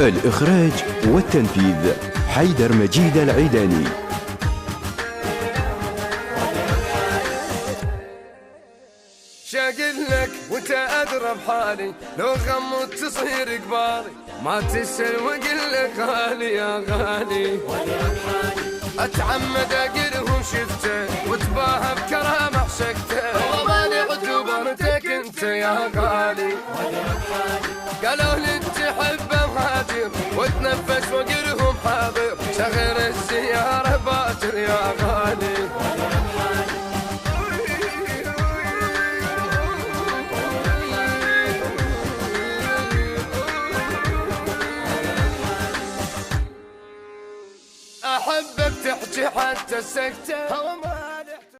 الإخراج والتنفيذ حيدر مجيد العيداني. شاقل لك وانت ادرى بحالي، لو غمضت تصير قبالي، ما تسأل وقل لك غالي يا غالي. اتعمد اقلهم شفته وتباهى بكرامه عشقته، وماني عتوبرتك انت يا غالي. قالوا لي تحبه مهاجر وتنفس وقلهم حاضر، شغل السيارة باكر يا غالي. احبك تحكي حتى السكتة